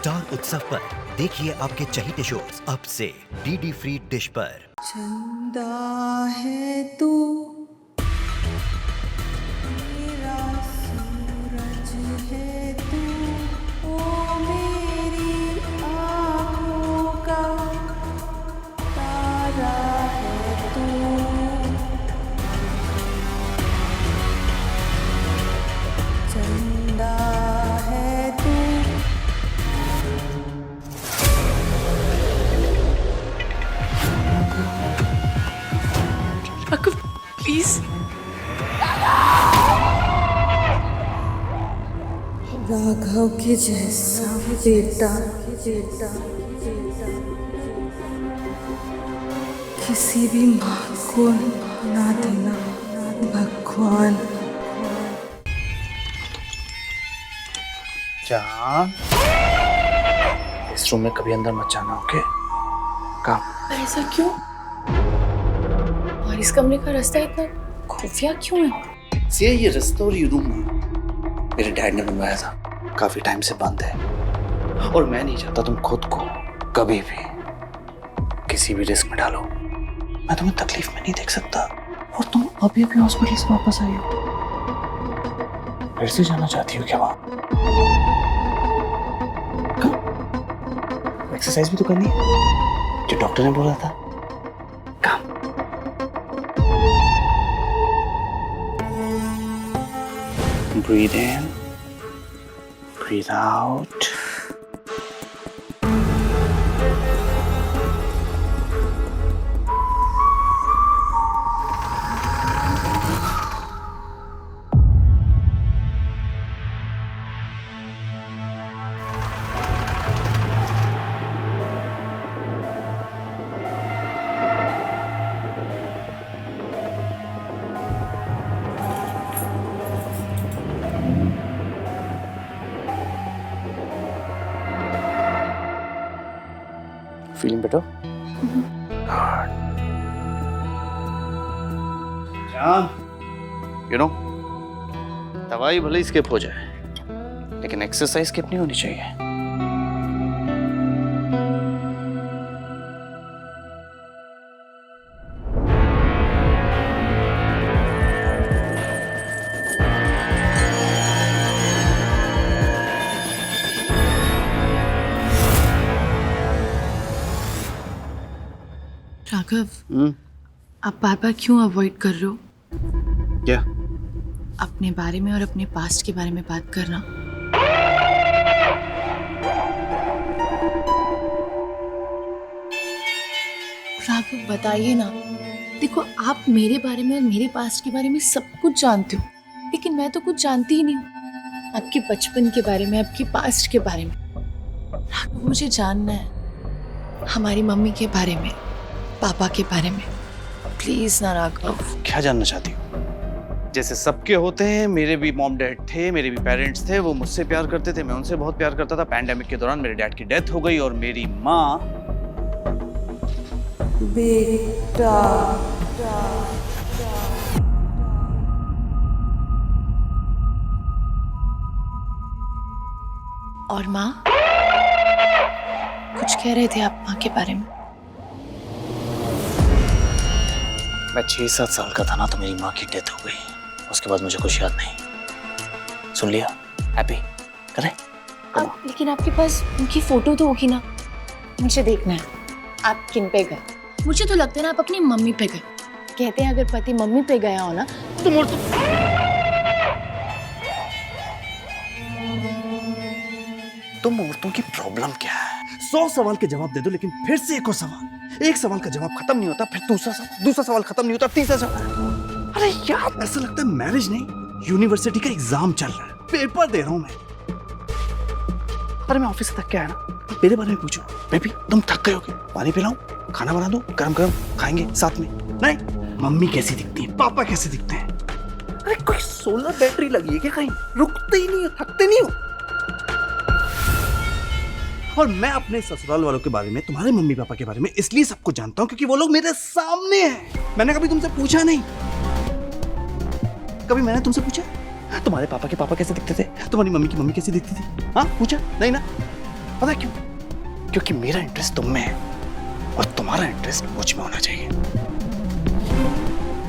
Star उत्सव पर देखिए आपके चहीते शोज अब से डीडी फ्री डिश पर। चंदा है तू, मेरा सूरज है तू, ओ मेरी आँखों का तारा है तू। चंदा है तू। राघव प्लीज। राघव के जैसा बेटा किसी भी माँ को ना देना भगवान। जान, इस रूम में कभी अंदर मत जाना, ओके? काम। ऐसा क्यों? और इस कमरे का रास्ता इतना खुफिया क्यों है? ये रास्ता और ये रूम मेरे डैड ने बनवाया था, काफी टाइम से बंद है और मैं नहीं चाहता तुम खुद को कभी भी किसी भी रिस्क में डालो। मैं तुम्हें तकलीफ में नहीं देख सकता और तुम अभी अभी हॉस्पिटल से वापस आई हो, फिर से जाना चाहती हो क्या वहां? एक्सरसाइज भी तो करनी है जो डॉक्टर ने बोला था। काम। Breathe in, breathe out. Feeling better? Good. जान, you know, दवाई भले ही स्किप हो जाए, लेकिन एक्सरसाइज स्किप नहीं होनी चाहिए। राघव, आप बार बार क्यों अवॉइड कर रहे हो क्या? अपने बारे में और अपने पास्ट के बारे में बात करना? राघव बताइए ना। देखो, आप मेरे बारे में और मेरे पास्ट के बारे में सब कुछ जानते हो, लेकिन मैं तो कुछ जानती ही नहीं हूँ आपके बचपन के बारे में, आपके पास्ट के बारे में। राघव, मुझे जानना है हमारी मम्मी के बारे में, पापा के बारे में। प्लीज ना राघव। क्या जानना चाहती हो? जैसे सबके होते हैं, मेरे भी मॉम डैड थे, मेरे भी पेरेंट्स थे, वो मुझसे प्यार करते थे, मैं उनसे बहुत प्यार करता था। पैंडेमिक के दौरान मेरे डैड की डेथ हो गई और मेरी माँ बेटा और माँ? कुछ कह रहे थे आप माँ के बारे में? मैं 6-7 साल का था ना तो मेरी माँ की डेथ हो गई। उसके बाद मुझे कुछ याद नहीं। सुन लिया? हैप्पी? करे? लेकिन आपके पास उनकी फोटो तो होगी ना, मुझे देखना है आप किन पे गए। मुझे तो लगता है ना आप अपनी मम्मी पे गए। कहते हैं अगर पति मम्मी पे गया हो ना तो तुम औरतों की प्रॉब्लम क्या है? 100 सवाल के जवाब दे दो, लेकिन फिर से एक और सवाल। एक सवाल का जवाब खत्म नहीं होता, फिर दूसरा सवाल खत्म नहीं होता, तीसरा सवाल। अरे यार, ऐसा लगता है मैरिज नहीं, यूनिवर्सिटी का एग्जाम चल रहा है, पेपर दे रहा हूं मैं। अरे मैं ऑफिस से थक के आया ना, मेरे बारे में पूछो। बेबी तुम थक गए हो क्या? पानी पिलाऊं? खाना बना दो? गरम गरम खाएंगे साथ में? नहीं। मम्मी कैसी दिखती है? पापा कैसे दिखते हैं? अरे कोई सोलर बैटरी लगी है क्या कहीं? रुकते ही नहीं हो, थकते नहीं हो। और मैं अपने ससुराल वालों के बारे में, तुम्हारे मम्मी पापा के बारे में इसलिए सब कुछ जानता हूं क्योंकि वो लोग मेरे सामने हैं। मैंने कभी तुमसे पूछा नहीं, कभी मैंने तुमसे पूछा तुम्हारे पापा के पापा कैसे दिखते थे, तुम्हारी मम्मी की मम्मी कैसी दिखती थी? हाँ पूछा नहीं ना? पता है क्यों? क्योंकि मेरा इंटरेस्ट तुम में है और तुम्हारा इंटरेस्ट मुझ में होना चाहिए।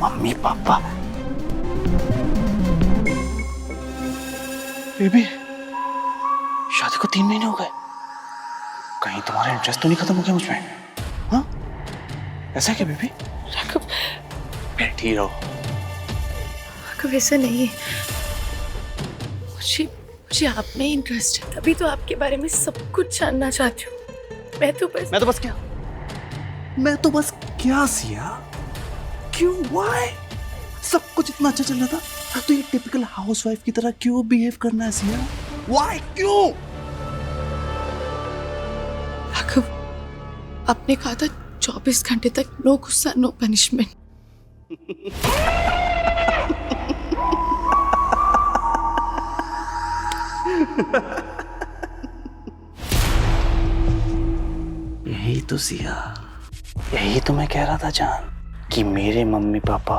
मम्मी पापा बेबी, शादी को 3 महीने हो गए, कहीं तुम्हारा इंटरेस्ट तो नहीं खत्म हो गया मुझ में? हाँ, ऐसा है क्या बेबी? राघव, बैठी रहो। राघव ऐसा नहीं है। मुझे आप में इंटरेस्ट है, तभी तो आपके बारे में सब कुछ जानना चाहती हूँ। मैं तो बस क्या सिया? क्यों? व्हाई? सब कुछ इतना अच्छा चल रहा था, तो ये टिपिकल हाउसवाइफ की तरह क्यों बिहेव करना है सिया? व्हाई? क्यों? राघव, आपने कहा था 24 घंटे तक नो गुस्सा नो पनिशमेंट। यही तो सिया, यही तो मैं कह रहा था जान, कि मेरे मम्मी पापा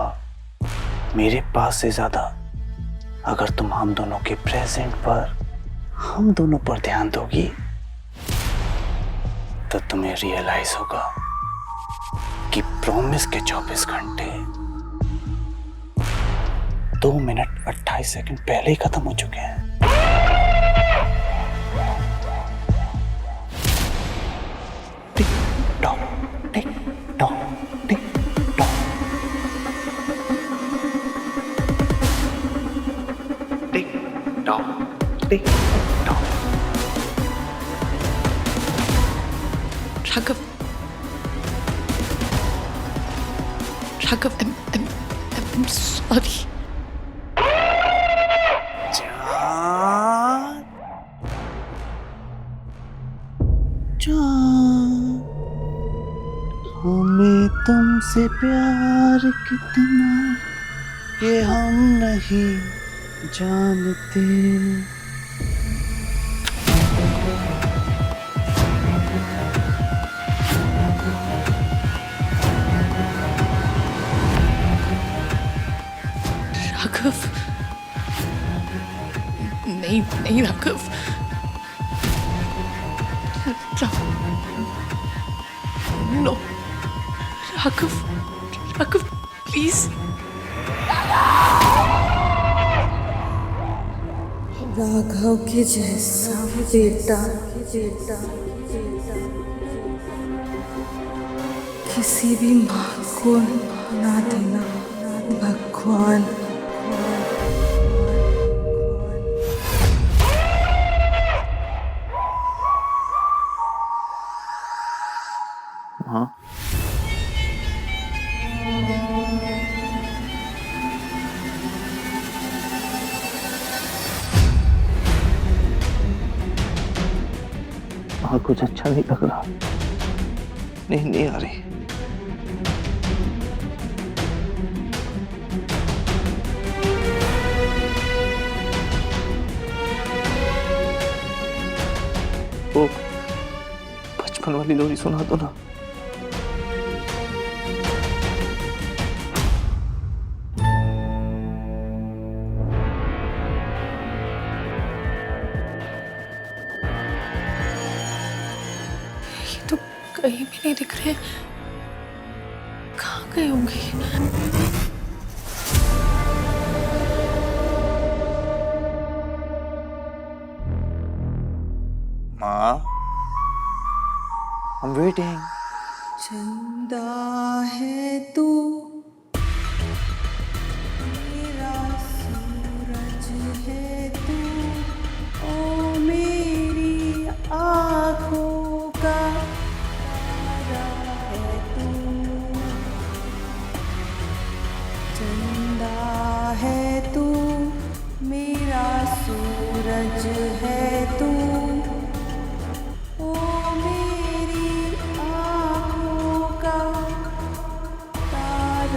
मेरे पास से ज्यादा अगर तुम हम दोनों के प्रेजेंट पर, हम दोनों पर ध्यान दोगी तो तुम्हें रियलाइज होगा कि प्रॉमिस के 24 घंटे 2 मिनट 28 सेकंड पहले ही खत्म हो चुके हैं। Tick tock, tick tock, tick tock, tick tock, tick tock. Raghav, I'm sorry. जान, हमें तुमसे प्यार कितना ये हम नहीं जानते। राघव, नहीं राघव, नो राघव प्लीज। राघव के जैसा बेटा किसी भी माँ को ना देना भगवान। हाँ, कुछ अच्छा नहीं लग रहा। नहीं आ रही। ओ, बचपन वाली लोरी सुना दो ना। तो कहीं भी नहीं दिख रहे, कहाँ गए होंगे? माँ, I'm waiting. चंदा है तू मेरा सूरज है तू, ओ मेरी आँखों का तारा है तू। चंदा है तू मेरा सूरज है तू, ओ मेरी आँखों का तारा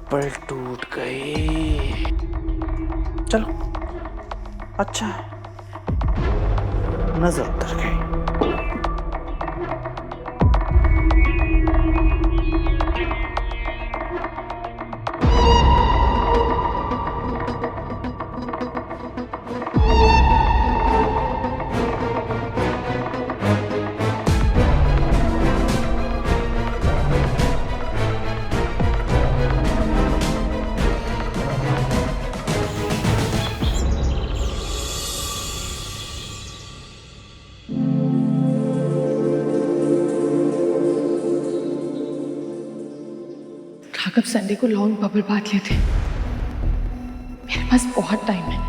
चप्पल टूट गई। चलो अच्छा है, नजर उतर गई। राघव संडे को लॉन्ग बबल बांध लेते, मेरे पास बहुत टाइम है।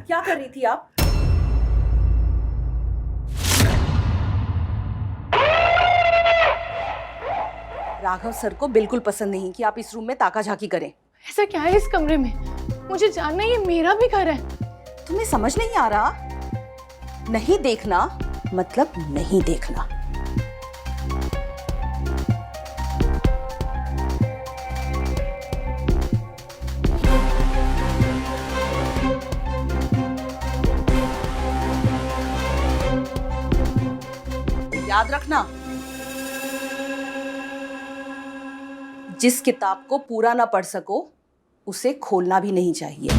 क्या कर रही थी आप? राघव सर को बिल्कुल पसंद नहीं कि आप इस रूम में ताका झाकी करें। ऐसा क्या है इस कमरे में? मुझे जानना है, ये मेरा भी घर है। तुम्हें समझ नहीं आ रहा? नहीं देखना मतलब नहीं देखना। याद रखना, जिस किताब को पूरा ना पढ़ सको उसे खोलना भी नहीं चाहिए।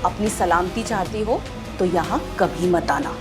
अपनी सलामती चाहती हो तो यहाँ कभी मत आना।